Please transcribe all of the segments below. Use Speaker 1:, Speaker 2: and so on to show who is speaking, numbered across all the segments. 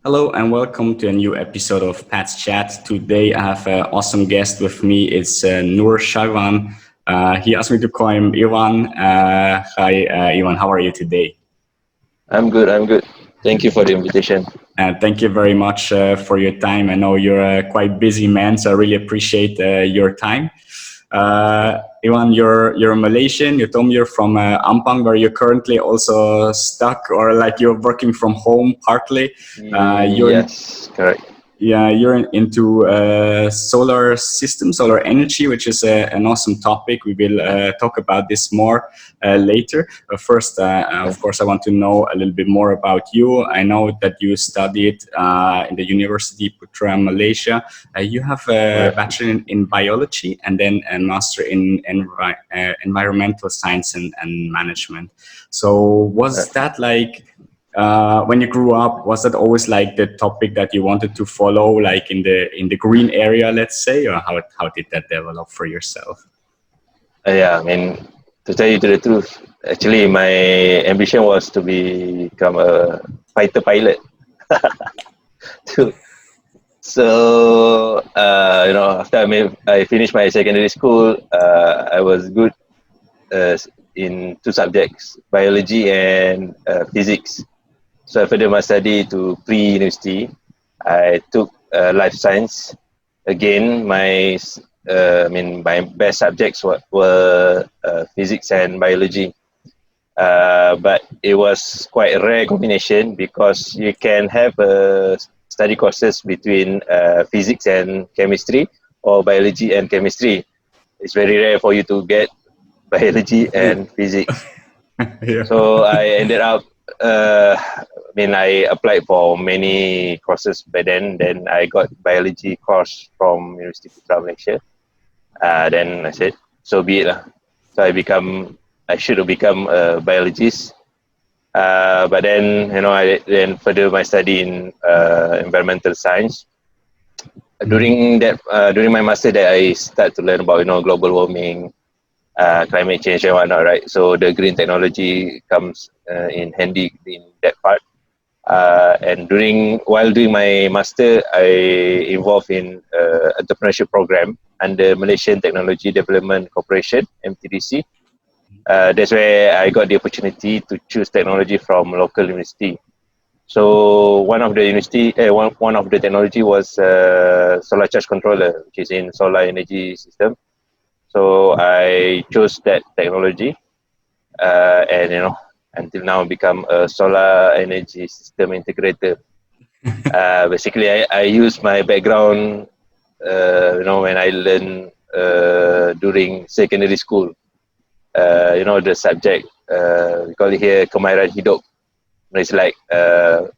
Speaker 1: Hello and welcome to a new episode of Pat's Chat. Today I have an awesome guest with me. It's Noor Shahiwan. He asked me to call him Iwan. Hi, Iwan. How are you today?
Speaker 2: I'm good. I'm good. Thank you for the invitation.
Speaker 1: Thank you very much for your time. I know you're a quite busy man, so I really appreciate your time. Iwan, you're Malaysian. You told me you're from Ampang, where you're currently also stuck, or like you're working from home partly. You're
Speaker 2: Yes, correct.
Speaker 1: Yeah, you're into solar systems, solar energy, which is an awesome topic. We will talk about this more later. But first, of course, I want to know a little bit more about you. I know that you studied in the University Putra, Malaysia. You have a
Speaker 2: Correct.
Speaker 1: bachelor in biology and then a master in environmental science and management. So was that like when you grew up, was that always like the topic that you wanted to follow, like in the green area, let's say, or how did that develop for yourself?
Speaker 2: Yeah, I mean, to tell you the truth, actually, my ambition was to become a fighter pilot. To- after I finished my secondary school, I was good uh, in two subjects, biology and physics. So I furthered my study to pre-university. I took life science. Again, my best subjects were physics and biology. But it was quite a rare combination because you can have study courses between physics and chemistry or biology and chemistry. It's very rare for you to get biology and physics.
Speaker 1: Yeah.
Speaker 2: So I ended up, I applied for many courses by then. Then I got biology course from University Putra Malaysia. Then I said, so be it. So I should have become a biologist. But then, I then further my study in environmental science. During my master, that I start to learn about, global warming, climate change and whatnot, right? So the green technology comes in handy in that part. And while doing my master, I involved in entrepreneurship program under Malaysian Technology Development Corporation (MTDC). That's where I got the opportunity to choose technology from local university. So one of the technology was solar charge controller, which is in solar energy system. So I chose that technology, and until now become a solar energy system integrator. Basically, I use my background, when I learned during secondary school. The subject we call it here kemahiran hidup. It's like a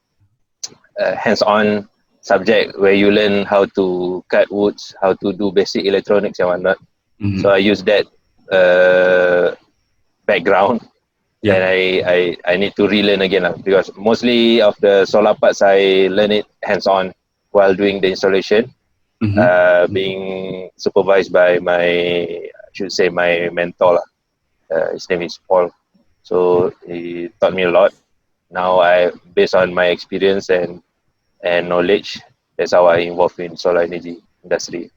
Speaker 2: hands-on subject where you learn how to cut woods, how to do basic electronics and whatnot.
Speaker 1: Mhm.
Speaker 2: So I use that background.
Speaker 1: Yeah.
Speaker 2: Then I need to relearn again because mostly of the solar parts I learn it hands-on while doing the installation,
Speaker 1: Mhm.
Speaker 2: being supervised by my mentor. His name is Paul. So he taught me a lot. Now based on my experience and knowledge, that's how I involved in solar energy industry.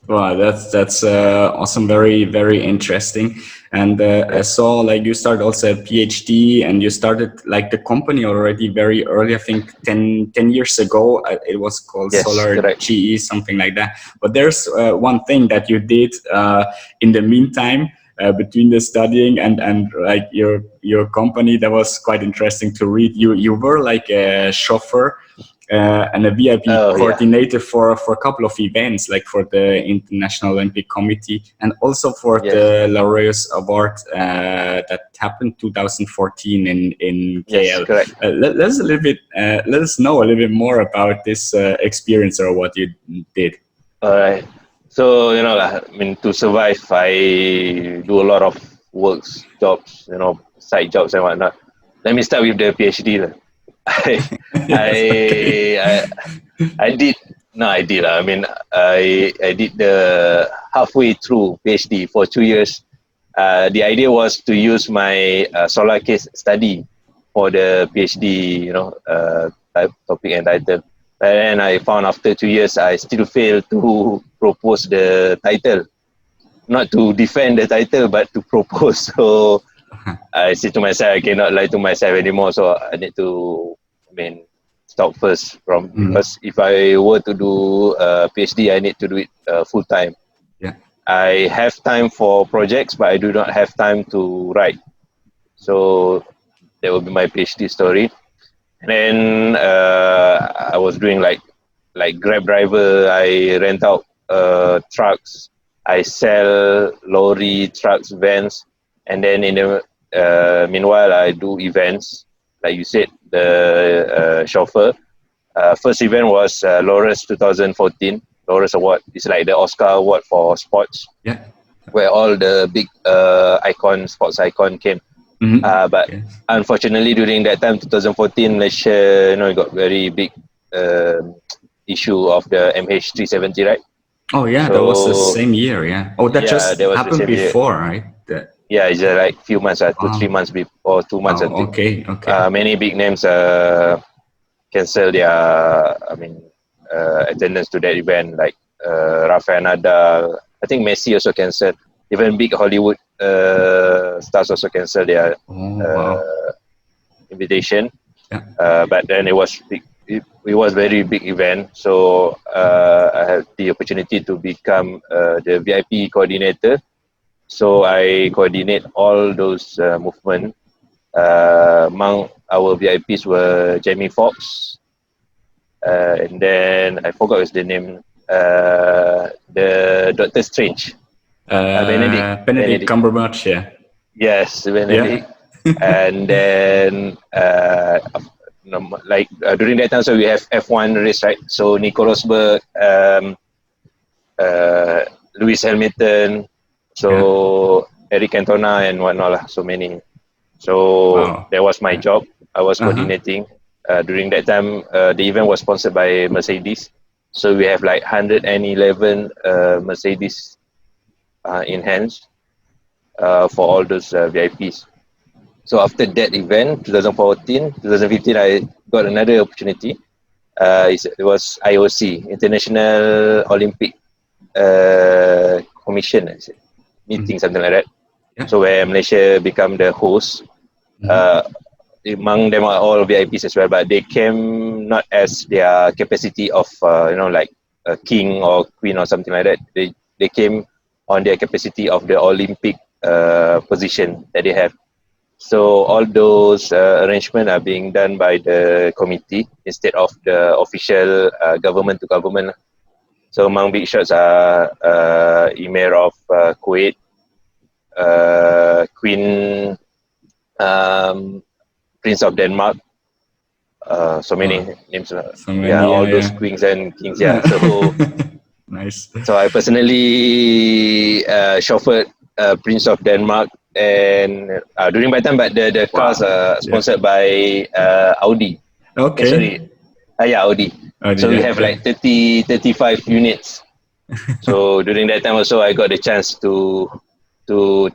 Speaker 1: Wow, that's awesome. Very very interesting. And I
Speaker 2: Yeah.
Speaker 1: saw like you started also a PhD, and you started like the company already very early. I think 10 years ago. It was called
Speaker 2: Yes,
Speaker 1: Solar
Speaker 2: correct.
Speaker 1: GE, something like that. But there's one thing that you did in the meantime. Between the studying and like your company, that was quite interesting to read. You were like a chauffeur and a VIP
Speaker 2: Oh yeah.
Speaker 1: coordinator for a couple of events, like for the International Olympic Committee and also for
Speaker 2: Yes.
Speaker 1: the Laureus Awards that happened 2014 in
Speaker 2: Yes,
Speaker 1: KL.
Speaker 2: correct.
Speaker 1: Let us know a little bit more about this experience or what you did.
Speaker 2: All right. So to survive, I do a lot of works, jobs, side jobs and whatnot. Let me start with the PhD. I, I,
Speaker 1: Yes. Okay.
Speaker 2: I, I did. No, I did. I did the halfway through PhD for 2 years. The idea was to use my solar case study for the PhD, topic and title. And I found after 2 years, I still failed to propose the title. Not to defend the title, but to propose. So I said to myself, I cannot lie to myself anymore. So I need to, stop first from, because if I were to do a PhD, I need to do it full time.
Speaker 1: Yeah.
Speaker 2: I have time for projects, but I do not have time to write. So that will be my PhD story. And then I was doing like Grab driver. I rent out trucks. I sell lorry, trucks, vans, and then in the meanwhile I do events. Like you said, the chauffeur. First event was Laureus 2014. Laureus Award. It's like the Oscar Award for sports.
Speaker 1: Yeah.
Speaker 2: Where all the big sports icon came. But unfortunately, during that time, 2014, Malaysia, got very big issue of the MH370, right?
Speaker 1: Oh yeah,
Speaker 2: So,
Speaker 1: that was the same year. Yeah. Oh, that just
Speaker 2: that was the
Speaker 1: happened
Speaker 2: same year.
Speaker 1: before, right?
Speaker 2: Yeah, it's like few months, 2-3 months before, 2 months, I think.
Speaker 1: Okay. Okay.
Speaker 2: Many big names cancel their, attendance to that event, like Rafael Nadal. I think Messi also cancelled. Even big Hollywood stars also cancelled their invitation.
Speaker 1: Yeah.
Speaker 2: But then it was big. It was very big event. So I had the opportunity to become the VIP coordinator. So I coordinate all those movements. Among our VIPs were Jamie Foxx, and then I forgot what's the name. The Doctor Strange.
Speaker 1: Benedict Cumberbatch. Yeah.
Speaker 2: Yes, Benedict. Yeah. And then during that time, so we have F1 race, right? So Nico Rosberg, Lewis Hamilton, so Eric Cantona and whatnot, so many. So that was my job. I was coordinating. During that time, the event was sponsored by Mercedes. So we have like 111 Mercedes in hands for all those VIPs. So after that event, 2014, 2015, I got another opportunity. It was IOC, International Olympic Commission, meeting, something like that. Yeah. So where Malaysia become the host. Among them are all VIPs as well, but they came not as their capacity of, like a king or queen or something like that. They came on their capacity of the Olympic position that they have. So all those arrangements are being done by the committee instead of the official government to government. So among big shots are Emir of Kuwait, Queen, Prince of Denmark. So many names. So many, all those queens and kings. Yeah. So
Speaker 1: nice.
Speaker 2: So I personally chauffeured Prince of Denmark, and during my time, but the cars are sponsored by Audi.
Speaker 1: Okay.
Speaker 2: Sorry. Yeah, Audi. So we have like 35 units. So during that time also, I got the chance to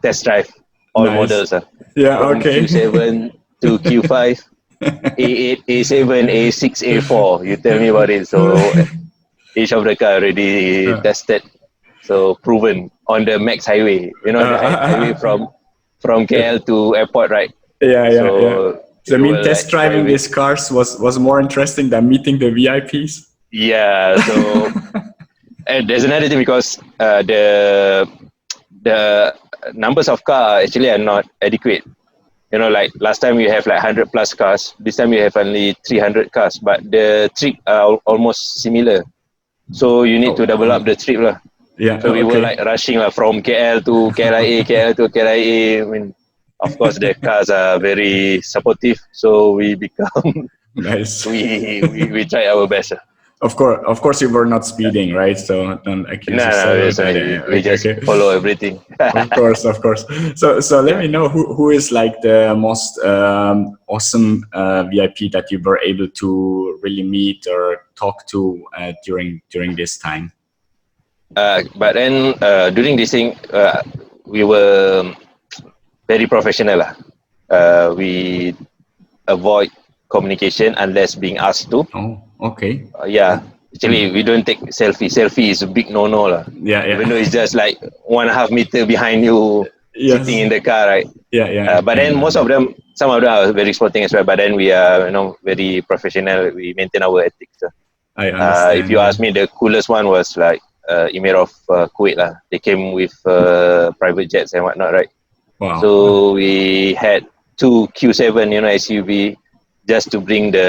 Speaker 2: test drive all models.
Speaker 1: Yeah.
Speaker 2: From
Speaker 1: Okay.
Speaker 2: Q7 to Q5, A8, A7, A6, A4. You tell me about it. So each of the car already tested, so proven on the Max Highway. The highway from KL to airport, right?
Speaker 1: So I mean, test driving these cars was more interesting than meeting the VIPs.
Speaker 2: Yeah. So and there's another thing, because the numbers of cars actually are not adequate. Like last time we have like 100 plus cars. This time we have only 300 cars, but the trip are almost similar. So you need to double up the trip lah.
Speaker 1: Yeah.
Speaker 2: So we were like rushing from KL to KLIA, KL to KLIA. I mean, of course the cars are very supportive, so we become
Speaker 1: nice.
Speaker 2: we try our best.
Speaker 1: Of course, you were not speeding, right? So don't accuse yourself.
Speaker 2: We just follow everything.
Speaker 1: Of course. So let me know who is like the most awesome VIP that you were able to really meet or talk to during this time.
Speaker 2: But then during this thing, we were very professional. We avoid communication unless being asked to.
Speaker 1: Okay.
Speaker 2: Yeah, actually we don't take selfie. Selfie is a big no-no lah.
Speaker 1: Yeah,
Speaker 2: Even though
Speaker 1: yeah.
Speaker 2: it's just like 1.5 meter behind you, sitting
Speaker 1: Yes.
Speaker 2: in the car, right?
Speaker 1: Yeah, yeah.
Speaker 2: But
Speaker 1: I
Speaker 2: then
Speaker 1: know
Speaker 2: most of
Speaker 1: that.
Speaker 2: them, some of them are very sporting as well. But then we are, very professional. We maintain our ethics.
Speaker 1: I
Speaker 2: If
Speaker 1: understand.
Speaker 2: you
Speaker 1: Yeah.
Speaker 2: ask me, the coolest one was like Emir of Kuwait lah. They came with private jets and whatnot, right?
Speaker 1: Wow.
Speaker 2: So we had two Q7, SUV, just to bring the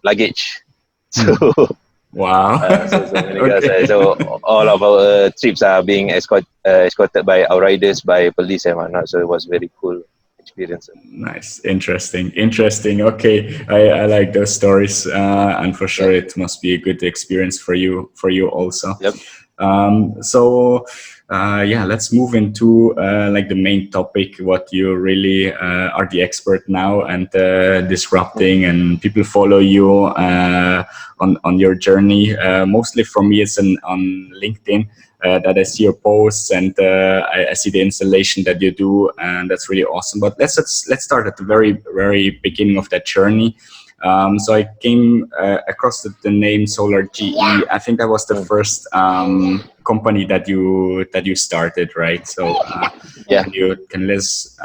Speaker 2: luggage. So
Speaker 1: Hmm. Wow.
Speaker 2: so many guys.
Speaker 1: Okay.
Speaker 2: So all of our trips are being escorted by our riders, by police and whatnot. So it was very cool experience.
Speaker 1: Nice, interesting. Okay, I like those stories, and for sure
Speaker 2: Yep.
Speaker 1: it must be a good experience for you also.
Speaker 2: Yep.
Speaker 1: So yeah, let's move into like the main topic. What you really are the expert now, and disrupting, and people follow you on your journey. Mostly for me, it's on LinkedIn. That I see your posts, and I see the installation that you do, and that's really awesome. But let's start at the very beginning of that journey. So I came across the name Solar GE. I think that was the
Speaker 2: Mm.
Speaker 1: first company that you started, right? So
Speaker 2: Yeah.
Speaker 1: can let us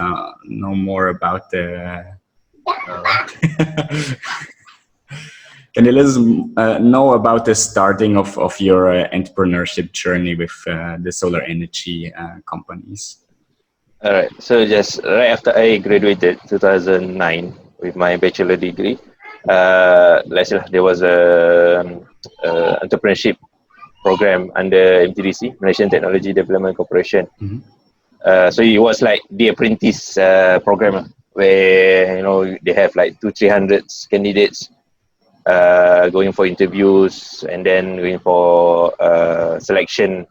Speaker 1: know more about the? Can you let us know about the starting of your entrepreneurship journey with the solar energy companies?
Speaker 2: All right. So just right after I graduated, 2009, with my bachelor degree, let's say there was a entrepreneurship program under MTDC, Malaysian Technology Development Corporation.
Speaker 1: Mm-hmm.
Speaker 2: So it was like the apprentice program where they have like 200-300 candidates going for interviews and then going for selection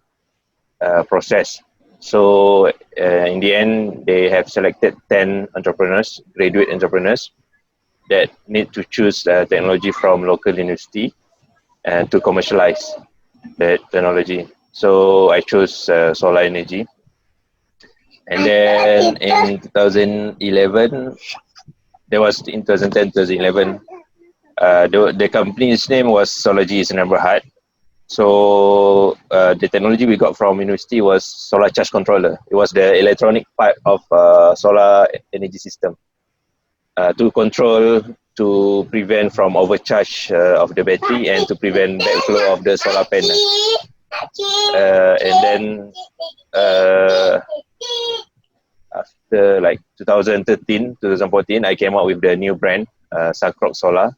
Speaker 2: process. So in the end, they have selected 10 entrepreneurs, graduate entrepreneurs, that need to choose technology from local university and to commercialize the technology. So I chose Solar Energy. And then in 2011, there was in 2010, 2011, the company's name was Solargy is number heart. So the technology we got from university was solar charge controller. It was the electronic part of solar energy system to control, to prevent from overcharge of the battery and to prevent backflow of the solar panel. And then after like 2013, 2014, I came out with the new brand, Sakrock Solar.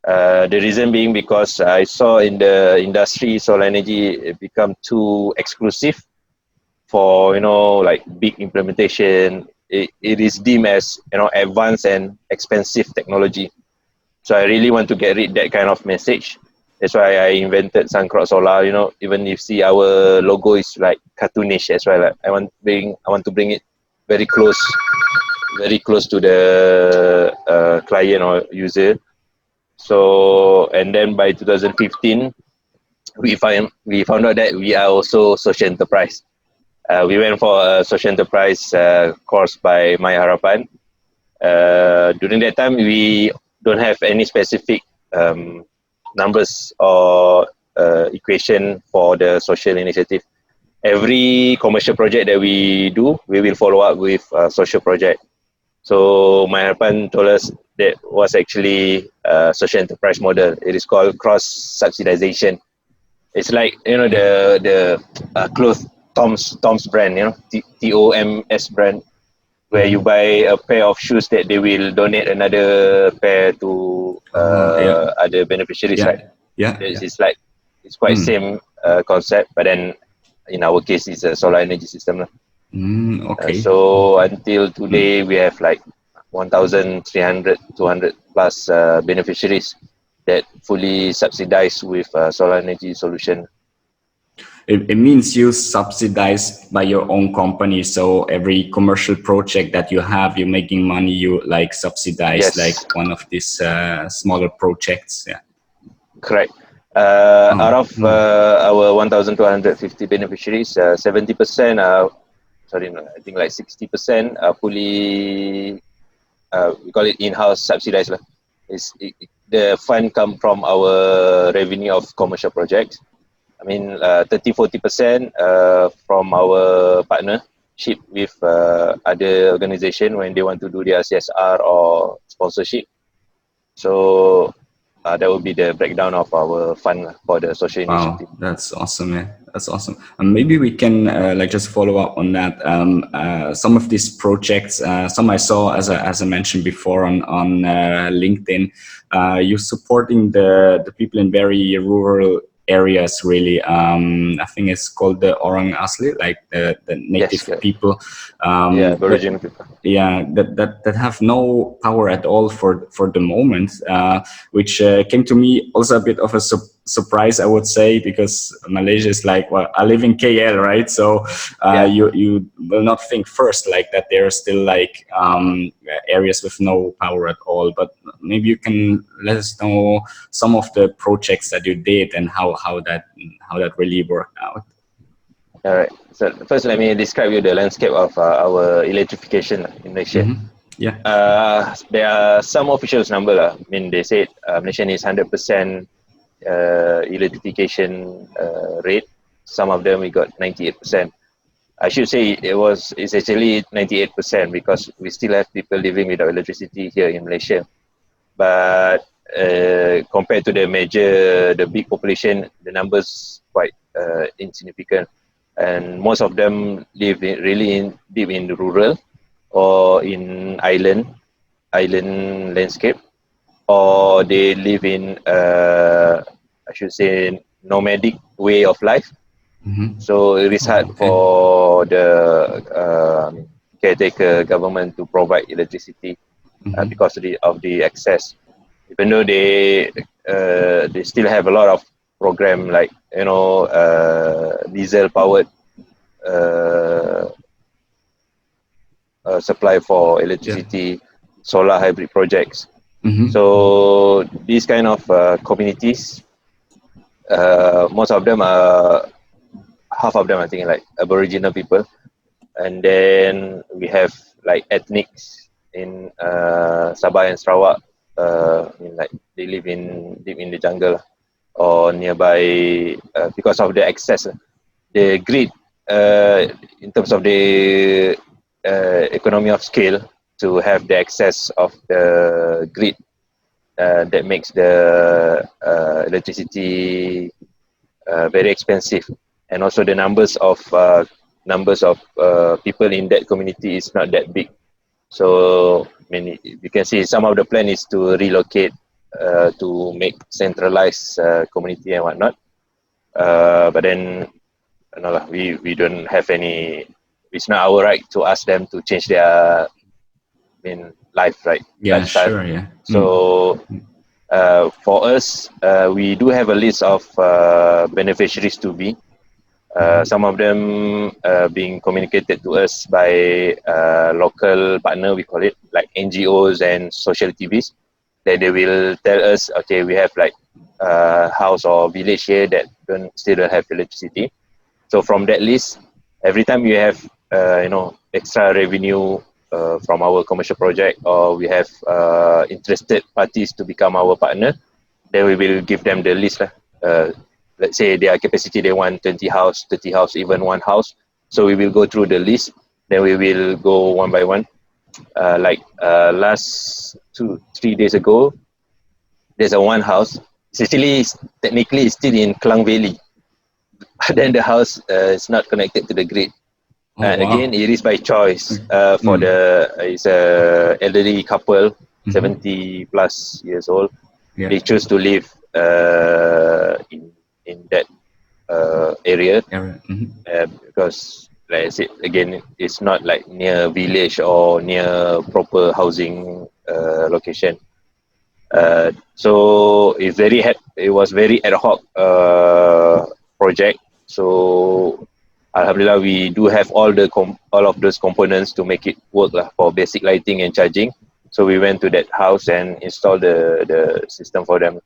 Speaker 2: The reason being because I saw in the industry solar energy become too exclusive for like big implementation. It is deemed as advanced and expensive technology. So I really want to get rid that kind of message. That's why I invented Suncross Solar. Even if you see our logo is like cartoonish as well. Like I want to bring it very close to the client or user. So and then by 2015, we found out that we are also social enterprise. We went for a social enterprise course by My Harapan. During that time, we don't have any specific numbers or equation for the social initiative. Every commercial project that we do, we will follow up with a social project. So My Harapan told us that was actually a social enterprise model. It is called cross subsidization. It's like the clothes Tom's brand, TOMS brand, where you
Speaker 1: Mm-hmm.
Speaker 2: buy a pair of shoes that they will donate another pair to
Speaker 1: Yeah,
Speaker 2: other beneficiaries, right?
Speaker 1: yeah, yeah,
Speaker 2: It's,
Speaker 1: yeah.
Speaker 2: it's like it's quite
Speaker 1: Mm.
Speaker 2: same concept, but then in our case, it's a solar energy system.
Speaker 1: Okay.
Speaker 2: So until
Speaker 1: Mm.
Speaker 2: today, we have like 1,300, 200 plus beneficiaries that fully subsidized with solar energy solution.
Speaker 1: It means you subsidize by your own company. So every commercial project that you have, you're making money, you like subsidize like
Speaker 2: Yes,
Speaker 1: one of these smaller projects. Yeah.
Speaker 2: correct.
Speaker 1: Oh.
Speaker 2: Out of
Speaker 1: Mm.
Speaker 2: our 1,250 beneficiaries, 70% are, sorry, no, I think like 60% are fully, we call it in-house subsidized. the fund come from our revenue of commercial projects. I mean, 30-40% from our partnership with other organization when they want to do their CSR or sponsorship. So that would be the breakdown of our fund for the social initiative.
Speaker 1: Wow, that's awesome, man. That's awesome. And maybe we can like just follow up on that. Some of these projects, some I saw as I mentioned before on LinkedIn. You're supporting the people in very rural areas. Really, I think it's called the Orang Asli, like the native
Speaker 2: Yes,
Speaker 1: people.
Speaker 2: yeah, Aboriginal people.
Speaker 1: Yeah, that have no power at all for the moment, which came to me also a bit of a surprise, I would say, because Malaysia is like, well, I live in KL, right? So
Speaker 2: Yeah.
Speaker 1: you will not think first like that there are still like areas with no power at all. But maybe you can let us know some of the projects that you did and how that really worked out.
Speaker 2: All right. So first, let me describe you the landscape of our electrification in Malaysia.
Speaker 1: Mm-hmm. Yeah.
Speaker 2: There are some officials number. I mean, they said Malaysia is 100% electrification rate. Some of them we got 98%. I should say it's actually 98% because we still have people living without electricity here in Malaysia. But compared to the big population, the numbers quite insignificant, and most of them live deep in the rural or in island landscape, or they live in I should say nomadic way of life.
Speaker 1: Mm-hmm.
Speaker 2: So it is hard
Speaker 1: Okay.
Speaker 2: for the caretaker government to provide electricity
Speaker 1: Mm-hmm.
Speaker 2: because of the access. Even though they still have a lot of program like diesel powered uh, supply for electricity, solar hybrid projects.
Speaker 1: Mm-hmm.
Speaker 2: So these kind of communities, most of them are half of them I think like Aboriginal people, and then we have like ethnics in Sabah and Sarawak. Like they live deep in the jungle or nearby because of the access, the grid in terms of the economy of scale to have the access of the grid that makes the electricity very expensive, and also the numbers of people in that community is not that big. So I mean, you can see some of the plan is to relocate to make centralized community and whatnot. But then we don't have any. It's not our right to ask them to change their life, right?
Speaker 1: Yeah,
Speaker 2: Lifestyle.
Speaker 1: sure. Yeah.
Speaker 2: So for us, we do have a list of beneficiaries to be. Some of them being communicated to us by local partner, we call it, like NGOs and social TVs, that they will tell us, okay, we have like house or village here that still don't have electricity. So from that list, every time you have extra revenue from our commercial project, or we have interested parties to become our partner, then we will give them the list. Let's say their capacity, they want 20 house, 30 house, even one house. So we will go through the list. Then we will go one by one. Last 2-3 days ago, there's a one house. It's actually technically still in Klang Valley, but then the house is not connected to the grid.
Speaker 1: Oh,
Speaker 2: And
Speaker 1: wow.
Speaker 2: again, it is by choice for it's a elderly couple, 70 plus years old.
Speaker 1: Yeah.
Speaker 2: They choose to live in that area because, like I said, again, it's not like near village or near proper housing location. So it was very ad hoc project. So Alhamdulillah, we do have all of those components to make it work for basic lighting and charging. So we went to that house and installed the system for them.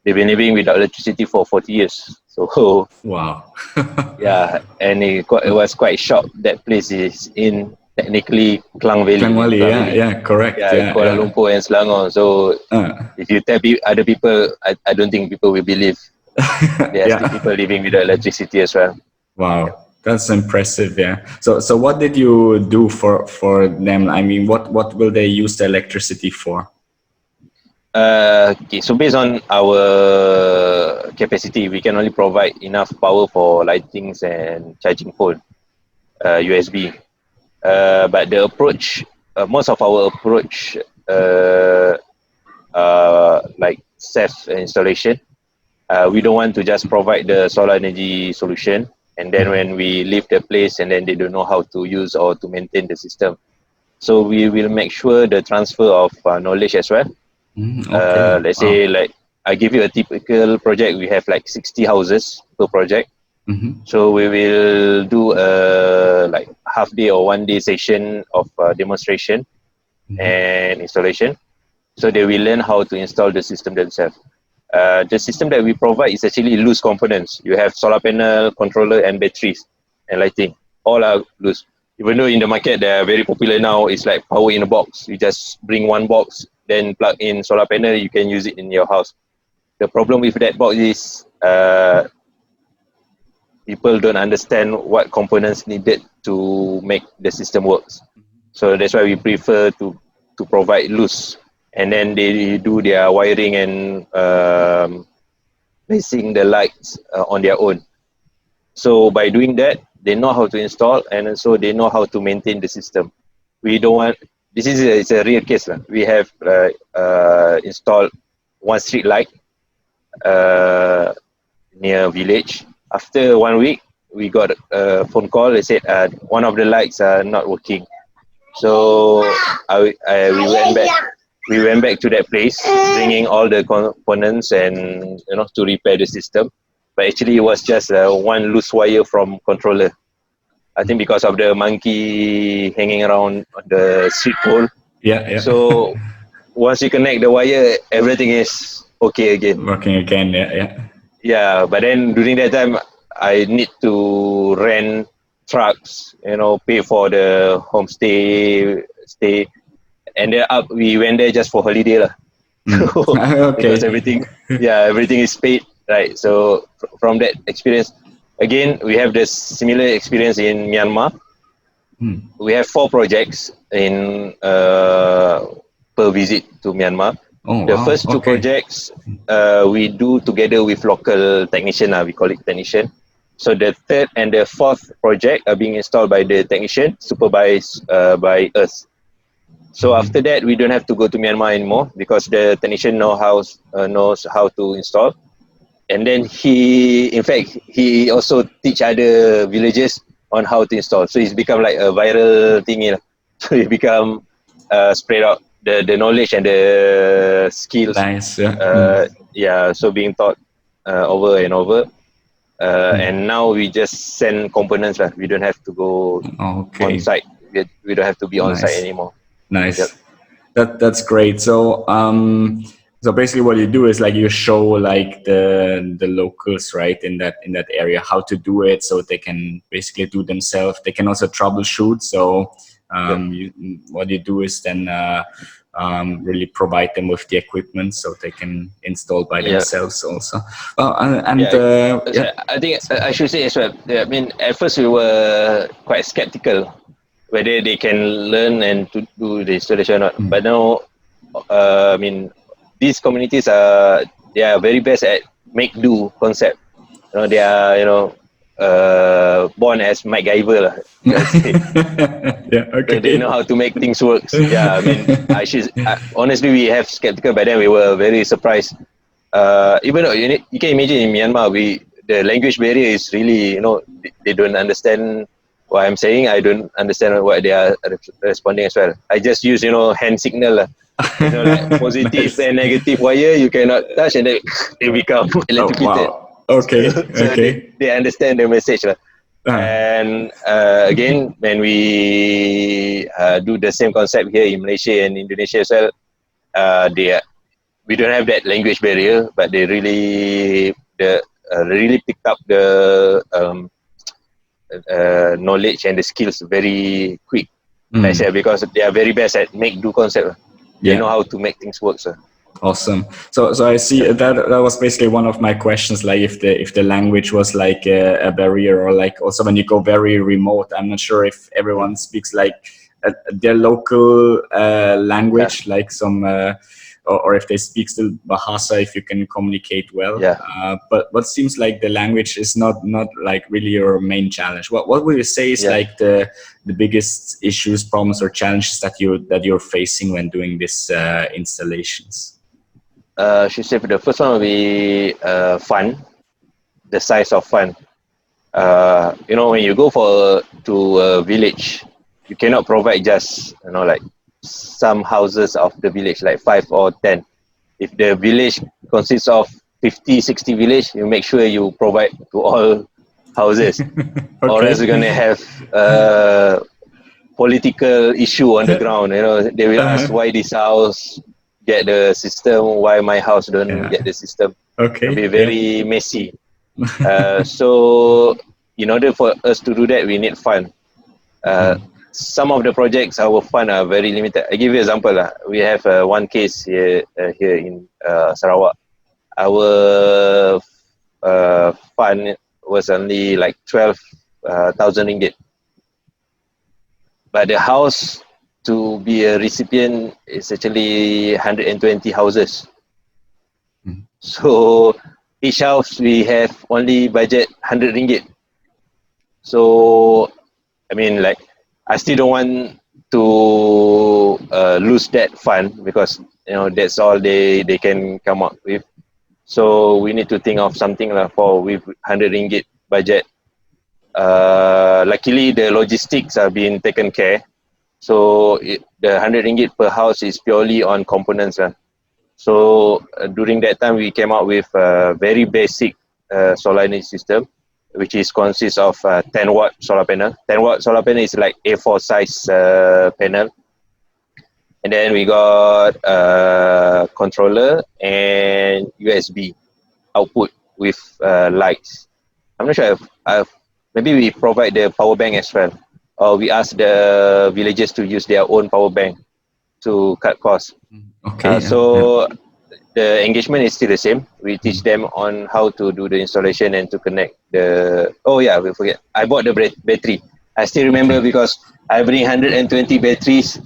Speaker 2: They've been living without electricity for 40 years. So
Speaker 1: wow.
Speaker 2: yeah, and it was quite shocked that place is in technically Klang Valley.
Speaker 1: Klang Valley,
Speaker 2: Klang
Speaker 1: yeah,
Speaker 2: Valley.
Speaker 1: yeah, correct,
Speaker 2: Yeah,
Speaker 1: yeah,
Speaker 2: Kuala
Speaker 1: yeah.
Speaker 2: Lumpur and Selangor. So
Speaker 1: Uh,
Speaker 2: if you tell other people, I don't think people will believe there are still
Speaker 1: yeah.
Speaker 2: people living without electricity as well.
Speaker 1: Wow, that's impressive. Yeah. So what did you do for them? I mean, what will they use the electricity for?
Speaker 2: Okay, so based on our capacity, we can only provide enough power for lightings and charging phone, USB. But the approach, most of our approach, uh, like self installation, we don't want to just provide the solar energy solution, and then when we leave the place, and then they don't know how to use or to maintain the system. So we will make sure the transfer of knowledge as well.
Speaker 1: Okay.
Speaker 2: Let's say,
Speaker 1: Wow.
Speaker 2: like, I give you a typical project. We have like 60 houses per project.
Speaker 1: Mm-hmm.
Speaker 2: So we will do a like half day or 1 day session of demonstration
Speaker 1: Mm-hmm.
Speaker 2: and installation. So they will learn how to install the system themselves. The system that we provide is actually loose components. You have solar panel, controller, and batteries and lighting. All are loose. Even though in the market they are very popular now, it's like power in a box. You just bring one box, then plug in solar panel. You can use it in your house. The problem with that box is people don't understand what components needed to make the system works. So that's why we prefer to provide loose, and then they do their wiring and placing the lights on their own. So by doing that, they know how to install, and also they know how to maintain the system. We don't want, this is it's a real case. We have installed one street light uh, near village. After 1 week, we got a phone call. They said one of the lights are not working. So we went back. We went back to that place, bringing all the components and to repair the system. But actually, it was just one loose wire from controller. I think because of the monkey hanging around on the street pole.
Speaker 1: Yeah, yeah.
Speaker 2: So once you connect the wire, everything is okay again.
Speaker 1: Working again. Yeah, yeah.
Speaker 2: Yeah, but then during that time, I need to rent trucks, pay for the homestay stay, and then we went there just for holiday lah. So because
Speaker 1: Okay.
Speaker 2: everything is paid, right? So from that experience, again, we have this similar experience in Myanmar. We have 4 projects in per visit to Myanmar.
Speaker 1: Oh
Speaker 2: The
Speaker 1: wow.
Speaker 2: first 2
Speaker 1: Okay.
Speaker 2: projects we do together with local technician. We call it technician. So the third and the fourth project are being installed by the technician, supervised by us. So after that, we don't have to go to Myanmar anymore because the technician knows how to install. And then in fact, he also teach other villages on how to install. So it's become like a viral thingy. So it become spread out the knowledge and the skills.
Speaker 1: Nice. Yeah.
Speaker 2: So being taught over and over. And now we just send components. We don't have to go on
Speaker 1: Okay.
Speaker 2: site. We don't have to be on site
Speaker 1: Nice.
Speaker 2: anymore. Yep.
Speaker 1: Nice. That's great. So basically what you do is like you show like the locals, right, in that area how to do it, so they can basically do themselves. They can also troubleshoot. So
Speaker 2: Yep.
Speaker 1: what you do is then really provide them with the equipment so they can install by
Speaker 2: Yeah.
Speaker 1: themselves also. Well, and
Speaker 2: So I think I should say as well. I mean, at first we were quite skeptical whether they can learn and to do the installation or not. But now, I mean, these communities they are very best at make do concept. They are born as MacGyver lah.
Speaker 1: yeah,
Speaker 2: So they know
Speaker 1: okay.
Speaker 2: how to make things work. Yeah, I mean, honestly, we have skeptical, but then we were very surprised. Even though you can imagine in Myanmar, the language barrier is really, they don't understand what I'm saying. I don't understand what they are responding as well. I just use, hand signal. Like positive
Speaker 1: Nice.
Speaker 2: and negative wire, you cannot touch, and then they become
Speaker 1: Oh
Speaker 2: electrocuted.
Speaker 1: wow. Okay.
Speaker 2: So
Speaker 1: Okay.
Speaker 2: they understand the message.
Speaker 1: Uh,
Speaker 2: And again, when we do the same concept here in Malaysia and Indonesia as well, we don't have that language barrier, but they really picked up the knowledge and the skills very quick. Like I said, because they are very best at make do concept. They know how to make things work. So.
Speaker 1: Awesome. So I see that was basically one of my questions. Like if the language was like a barrier, or like also when you go very remote, I'm not sure if everyone speaks like their local language, like some. Or if they speak still Bahasa, if you can communicate well. But what seems like the language is not like really your main challenge. What would you say is like the biggest issues, problems, or challenges that you're facing when doing these installations?
Speaker 2: She said the first one will be fund, the size of fund. When you go to a village, you cannot provide just like some houses of the village, like 5 or 10. If the village consists of 50, 60 village, you make sure you provide to all houses, or else you're gonna have political issue on the ground. They will ask why this house get the system, why my house don't get the system. It'll be very messy. So in order for us to do that, we need fund. Some of the projects, our fund are very limited. I give you an example. We have one case here in Sarawak. Our fund was only like 12,000 ringgit. But the house to be a recipient is actually 120 houses. So each house we have only budget 100 ringgit. So I mean, like, I still don't want to lose that fund, because that's all they can come up with. So we need to think of something with 100 ringgit budget. Luckily, the logistics are being taken care. So the 100 ringgit per house is purely on components. So during that time, we came up with a very basic solar energy system, which consists of 10-watt solar panel. 10-watt solar panel is like A4 size panel. And then we got a controller and USB output with lights. I'm not sure if maybe we provide the power bank as well, or we ask the villagers to use their own power bank to cut costs. So the engagement is still the same. We teach them on how to do the installation and to connect the... Oh yeah, we forget. I bought the battery. I still remember because I bring 120 batteries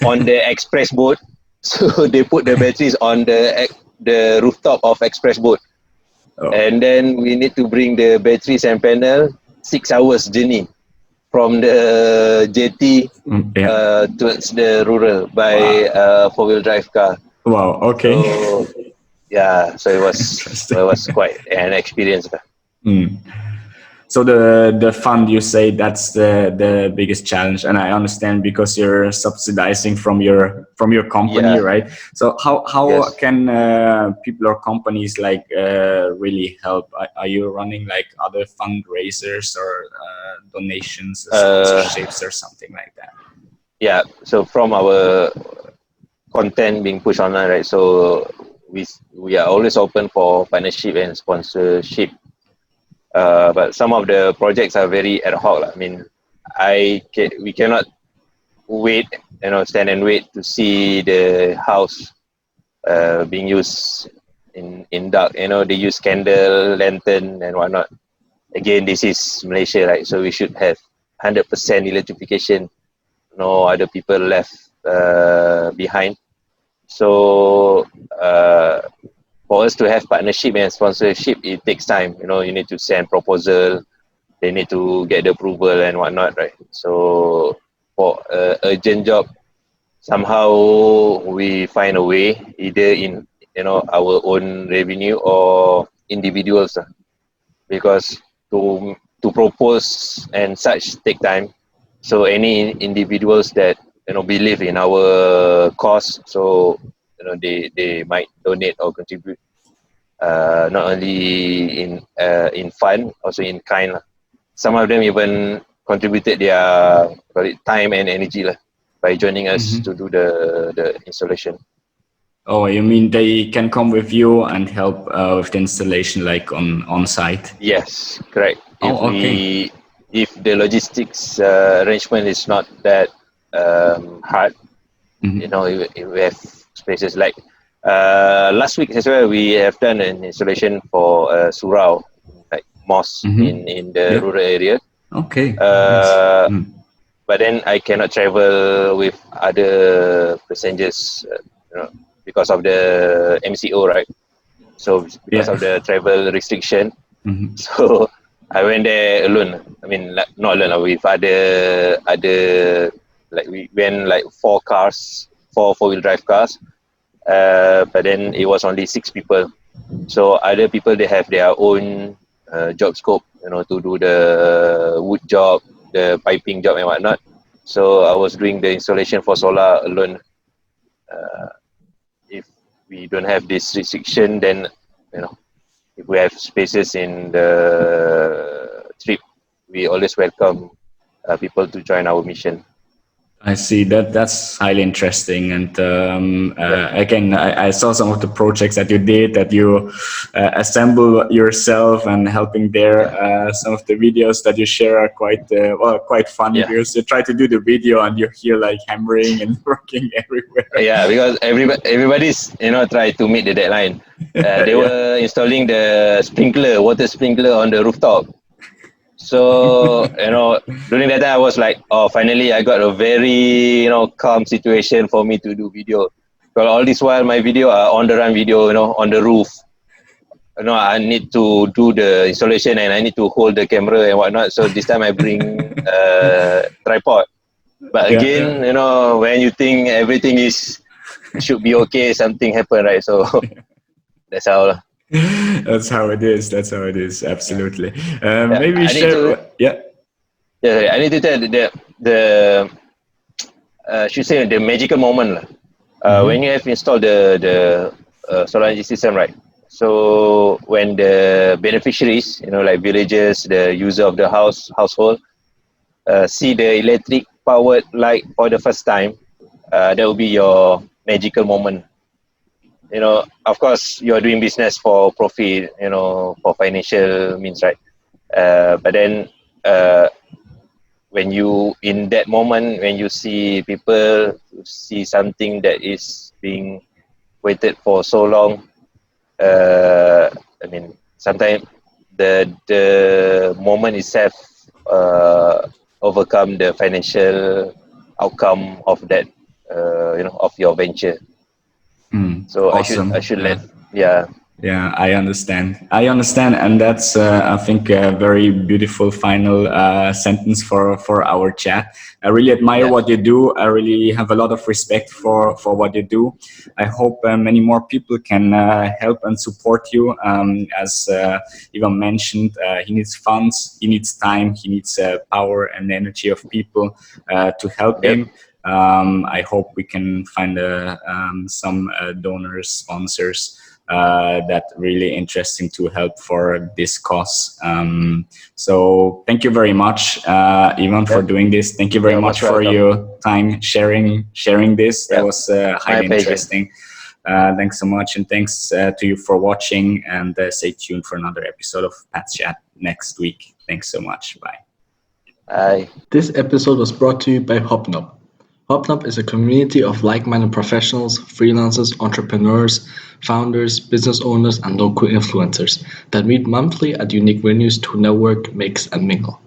Speaker 2: on the express boat. So they put the batteries on the rooftop of express boat. And then we need to bring the batteries and panel 6 hours journey from the jetty towards the rural by four-wheel drive car.
Speaker 1: Wow. Okay.
Speaker 2: So, so it was quite an experience.
Speaker 1: So the fund, you say that's the biggest challenge, and I understand because you're subsidizing from your company, right? So how can people or companies like really help? Are you running like other fundraisers or donations, sponsorships, or something like that?
Speaker 2: Yeah. So from our content being pushed online, right? So we are always open for partnership and sponsorship. But some of the projects are very ad hoc. I mean, we cannot wait, stand and wait to see the house being used in dark. They use candle, lantern, and whatnot. Again, this is Malaysia, right? So we should have 100% electrification. No other people left behind. So for us to have partnership and sponsorship, it takes time. You need to send proposal, they need to get the approval and whatnot, right? So for urgent job, somehow we find a way, either in our own revenue or individuals, because to propose and such take time. So any individuals that believe in our cause, so they might donate or contribute, not only in fund, also in kind. Some of them even contributed their time and energy by joining us to do the installation.
Speaker 1: Oh, you mean they can come with you and help with the installation, like on site?
Speaker 2: Yes, correct. If the logistics arrangement is not that hard.
Speaker 1: Mhm.
Speaker 2: You know, we have spaces like last week as well. We have done an installation for surau, like mosque
Speaker 1: Mhm.
Speaker 2: in the
Speaker 1: Yeah.
Speaker 2: rural area.
Speaker 1: Okay. Nice.
Speaker 2: Uh, but then I cannot travel with other passengers, because of the MCO, right? So because
Speaker 1: Yeah.
Speaker 2: of the travel restriction,
Speaker 1: Mhm.
Speaker 2: so I went there alone. I mean, like, not alone, with other, like we went like four-wheel drive cars. But then it was only 6 people. So other people, they have their own job scope, to do the wood job, the piping job and whatnot. So I was doing the installation for solar alone. If we don't have this restriction, then you know if we have spaces in the trip, we always welcome people to join our mission.
Speaker 1: I see that. That's highly interesting, and
Speaker 2: Yep.
Speaker 1: again, I saw some of the projects that you did, that you assemble yourself and helping there.
Speaker 2: Yeah.
Speaker 1: Some of the videos that you share are quite funny,
Speaker 2: Yeah.
Speaker 1: because you try to do the video and you're here like hammering and working everywhere.
Speaker 2: Yeah, because everybody's try to meet the deadline. They
Speaker 1: Yeah.
Speaker 2: were installing the water sprinkler on the rooftop. So during that time, I was like, oh, finally, I got a very calm situation for me to do video. But all this while, my video are on the run video, on the roof. I need to do the installation and I need to hold the camera and whatnot. So this time I bring a tripod. But
Speaker 1: Yeah,
Speaker 2: again,
Speaker 1: yeah.
Speaker 2: when you think everything should be okay, something happened, right? So that's how.
Speaker 1: That's how it is. That's how it is.
Speaker 2: Yeah.
Speaker 1: Absolutely.
Speaker 2: Yeah.
Speaker 1: Maybe
Speaker 2: I need to.
Speaker 1: share. Yeah.
Speaker 2: Yeah, I need to tell the should say the magical moment lah. When you
Speaker 1: Mm-hmm.
Speaker 2: have installed the solar energy system, right? So when the beneficiaries, like villagers, the user of the household, see the electric powered light for the first time, that will be your magical moment. Of course, you're doing business for profit, for financial means, right? But then when you in that moment, when you see people see something that is being waited for so long, I mean, sometimes the moment itself overcome the financial outcome of that, of your venture. So I
Speaker 1: Awesome.
Speaker 2: should
Speaker 1: Yeah.
Speaker 2: let. Yeah.
Speaker 1: Yeah, I understand. I understand, and that's I think a very beautiful final sentence for our chat. I really admire
Speaker 2: Yeah.
Speaker 1: what you do. I really have a lot of respect for what you do. I hope many more people can help and support you. As Ivan mentioned, he needs funds, he needs time, he needs power and energy of people to help
Speaker 2: Yep.
Speaker 1: him. I hope we can find some donors, sponsors that really interesting to help for this cause. So thank you very much, Ivan, for
Speaker 2: Yep.
Speaker 1: doing this. Thank you very
Speaker 2: You're
Speaker 1: much
Speaker 2: most
Speaker 1: for
Speaker 2: welcome.
Speaker 1: your time sharing this. That
Speaker 2: Yep.
Speaker 1: was
Speaker 2: My
Speaker 1: highly
Speaker 2: pleasure.
Speaker 1: interesting. Thanks so much, and thanks to you for watching. And stay tuned for another episode of Pat Chat next week. Thanks so much. Bye.
Speaker 2: Bye.
Speaker 3: This episode was brought to you by Hopnop. Hopnop is a community of like-minded professionals, freelancers, entrepreneurs, founders, business owners, and local influencers that meet monthly at unique venues to network, mix, and mingle.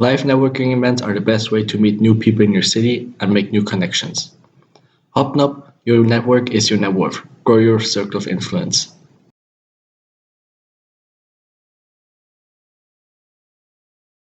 Speaker 3: Live networking events are the best way to meet new people in your city and make new connections. Hopnop, your network is your net worth. Grow your circle of influence.